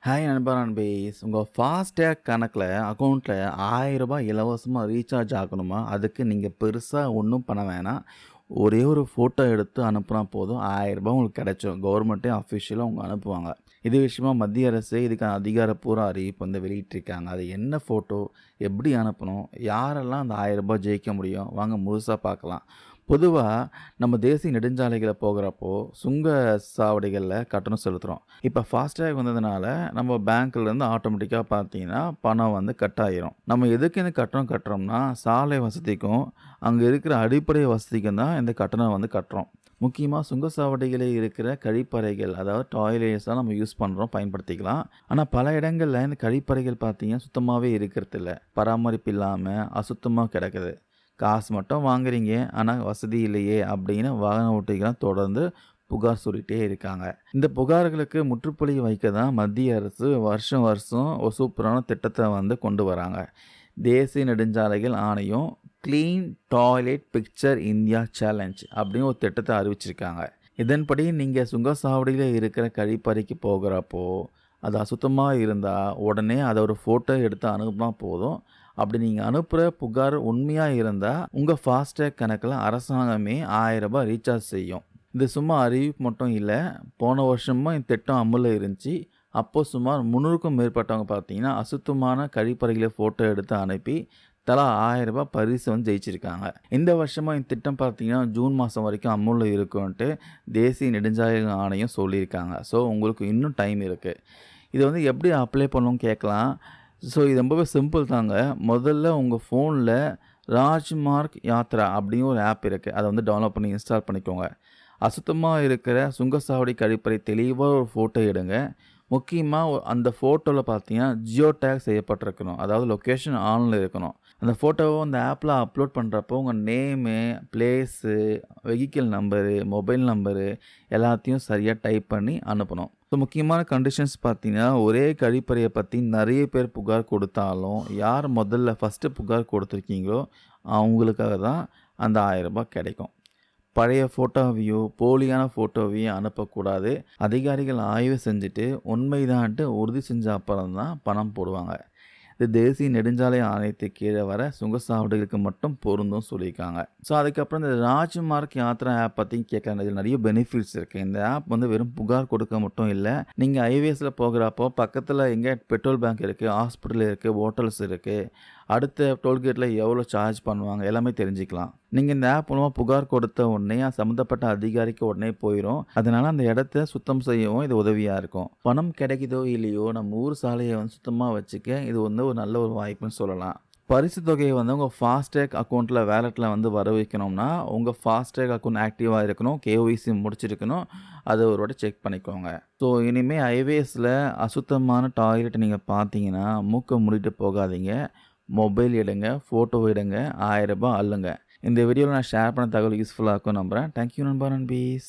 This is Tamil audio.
ஹாய் நண்பா நண்பீஸ். உங்கள் ஃபாஸ்டேக் கணக்கில் அக்கௌண்ட்டில் ரூ. 1000 இலவசமாக ரீசார்ஜ் ஆகணுமா? அதுக்கு நீங்கள் பெருசாக ஒன்றும் பண்ண வேணாம். ஒரே ஒரு ஃபோட்டோ எடுத்து அனுப்புனா போதும். ரூ. 1000 உங்களுக்கு கிடைச்சிரும். கவர்மெண்ட்டே அஃபிஷியலாக அவங்க அனுப்புவாங்க. இது விஷயமா மத்திய அரசு இதுக்கான அதிகாரப்பூர்வ அறிவிப்பு வந்து வெளியிட்டிருக்காங்க. அது என்ன ஃபோட்டோ, எப்படி அனுப்பணும், யாரெல்லாம் அந்த ரூ. 1000 ஜெயிக்க முடியும்? வாங்க முழுசாக பார்க்கலாம். பொதுவா நம்ம தேசிய நெடுஞ்சாலைகள போகிறப்போ, சுங்க சாவடிகள்ல கட்டணம் செலுத்துறோம். இப்ப ஃபாஸ்டேக் வந்ததுனால, நம்ம பேங்க்லேருந்து ஆட்டோமேட்டிக்கா பார்த்தீங்கன்னா, பணம் வந்து கட் ஆயிரும். நம்ம எதுக்கு இந்த கட்டணம் கட்டுறோம்னா, சாலை வசதிக்கும், அங்க இருக்கிற அடிப்படை வசதிக்கும் தான் இந்த கட்டணம் வந்து கட்டுறோம். முக்கியமா சுங்கச்சாவடிகளில் இருக்கிற கழிப்பறைகள், அதாவது டாய்லெட்ஸா நம்ம யூஸ் பண்றோம், பயன்படுத்திக்கலாம். ஆனா பல இடங்கள்ல இந்த கழிப்பறைகள் பார்த்தீங்கன்னா, சுத்தமாவே இருக்கிறதில்ல. பராமரிப்பு இல்லாம அசுத்தமா கிடக்குது. காசு மட்டும் வாங்குறீங்க, ஆனா வசதி இல்லையே அப்படின்னு வாகன ஓட்டிகள்லாம் தொடர்ந்து புகார் சொல்லிட்டே இருக்காங்க. இந்த புகார்களுக்கு முற்றுப்புள்ளி வைக்க தான் மத்திய அரசு வருஷம் வருஷம் ஒரு சூப்பரான திட்டத்தை வந்து கொண்டு வராங்க. தேசிய நெடுஞ்சாலைகள் ஆணையம் clean toilet picture India challenge அப்படின்னு ஒரு திட்டத்தை அறிவிச்சிருக்காங்க. இதன்படி நீங்கள் சுங்கசாவடியில் இருக்கிற கழிப்பறைக்கு போகிறப்போ அது அசுத்தமாக இருந்தால் உடனே அதை ஒரு ஃபோட்டோ எடுத்து அனுப்புனா போதும். அப்படி நீங்கள் அனுப்புகிற புகார் உண்மையாக இருந்தால் உங்கள் ஃபாஸ்டேக் கணக்கில் அரசாங்கமே ரூ. 1000 ரீசார்ஜ் செய்யும். இது சும்மா அறிவிப்பு மட்டும் இல்லை. போன வருஷமும் இந்த திட்டம் அமலில் இருந்துச்சு. அப்போது சுமார் 300க்கும் மேற்பட்டவங்க பார்த்தீங்கன்னா அசுத்தமான கழிப்பறைகளை ஃபோட்டோ எடுத்து அனுப்பி தலா ரூ. 1000 பரிசு வந்து ஜெயிச்சிருக்காங்க. இந்த வருஷமாக இந்த திட்டம் பார்த்தீங்கன்னா ஜூன் மாதம் வரைக்கும் அமலில் இருக்குன்ட்டு தேசிய நெடுஞ்சாலைகள் ஆணையம் சொல்லியிருக்காங்க. ஸோ உங்களுக்கு இன்னும் டைம் இருக்குது. இதை வந்து எப்படி அப்ளை பண்ணணும்னு கேட்கலாம். ஸோ இது ரொம்பவே சிம்பிள் தாங்க. முதல்ல உங்கள் ஃபோனில் ராஜ்மார்க் யாத்ரா அப்படின்னு ஒரு ஆப் இருக்குது. அதை வந்து டவுன்லோட் பண்ணி இன்ஸ்டால் பண்ணிக்கோங்க. அசுத்தமாக இருக்கிற சுங்கசாவடி கழிப்பறை தெளிவாக ஒரு ஃபோட்டோ எடுங்க. முக்கியமாக அந்த ஃபோட்டோவில் பார்த்தீங்கன்னா ஜியோ டேக் செய்யப்பட்டிருக்கணும். அதாவது லொக்கேஷன் ஆனில் இருக்கணும். அந்த ஃபோட்டோவை அந்த ஆப்பில் அப்லோட் பண்ணுறப்போ உங்கள் name, place, vehicle number, mobile number எல்லாத்தையும் சரியாக டைப் பண்ணி அனுப்பணும். ஸோ முக்கியமான கண்டிஷன்ஸ் பார்த்தீங்கன்னா, ஒரே கழிப்பறையை பற்றி நிறைய பேர் புகார் கொடுத்தாலும், யார் முதல்ல ஃபஸ்ட்டு புகார் கொடுத்துருக்கீங்களோ அவங்களுக்காக தான் அந்த ரூ. 1000 கிடைக்கும். பழைய ஃபோட்டோவையோ போலியான ஃபோட்டோவையோ அனுப்பக்கூடாது. அதிகாரிகள் ஆய்வு செஞ்சுட்டு உண்மைதான்ட்டு உறுதி செஞ்ச அப்புறம் தான் பணம் போடுவாங்க. இது தேசிய நெடுஞ்சாலை ஆணையத்துக்கு கீழே வர சுங்கச்சாவடிகளுக்கு மட்டும் பொருந்தும் சொல்லியிருக்காங்க. ஸோ அதுக்கப்புறம் இந்த ராஜ்மார்க் யாத்ரா ஆப் பற்றி கேட்குறாங்க. இதில் நிறைய பெனிஃபிட்ஸ் இருக்குது. இந்த ஆப் வந்து வெறும் புகார் கொடுக்க மட்டும் இல்லை. நீங்கள் ஹைவேஸில் போகிறப்போ பக்கத்தில் எங்கே பெட்ரோல் பேங்க் இருக்குது, ஹாஸ்பிட்டல் இருக்குது, ஹோட்டல்ஸ் இருக்குது, அடுத்த டோல்கேட்டில் எவ்வளோ சார்ஜ் பண்ணுவாங்க எல்லாமே தெரிஞ்சுக்கலாம். நீங்கள் இந்த ஆப் மூலமாக புகார் கொடுத்த உடனே சம்மந்தப்பட்ட அதிகாரிக்கு உடனே போயிடும். அதனால் அந்த இடத்த சுத்தம் செய்யவும் இது உதவியாக இருக்கும். பணம் கிடைக்குதோ இல்லையோ நம்ம ஊர் சாலையை வந்து சுத்தமாக வச்சுக்க இது வந்து ஒரு நல்ல ஒரு வாய்ப்புன்னு சொல்லலாம். பரிசு தொகையை வந்து உங்கள் ஃபாஸ்டேக் அக்கௌண்ட்டில் வேலெட்டில் வந்து வர வைக்கணும்னா உங்கள் ஃபாஸ்டேக் அக்கௌண்ட் ஆக்டிவாக இருக்கணும், கேஒய்சி முடிச்சிருக்கணும். அதை ஒரு வாட்டி செக் பண்ணிக்கோங்க. ஸோ இனிமேல் ஹைவேஸில் அசுத்தமான டாய்லெட்டை நீங்கள் பார்த்தீங்கன்னா மூக்கை மூடிட்டு போகாதீங்க. மொபைல் எடுங்க, ஃபோட்டோ எடுங்க, ரூ. 1000 அள்ளுங்க. இந்த வீடியோவில் நான் ஷேர் பண்ண தகவல் யூஸ்ஃபுல்லாக இருக்கும் நம்புகிறேன். தேங்க்யூ நண்பா நண்பீஸ்.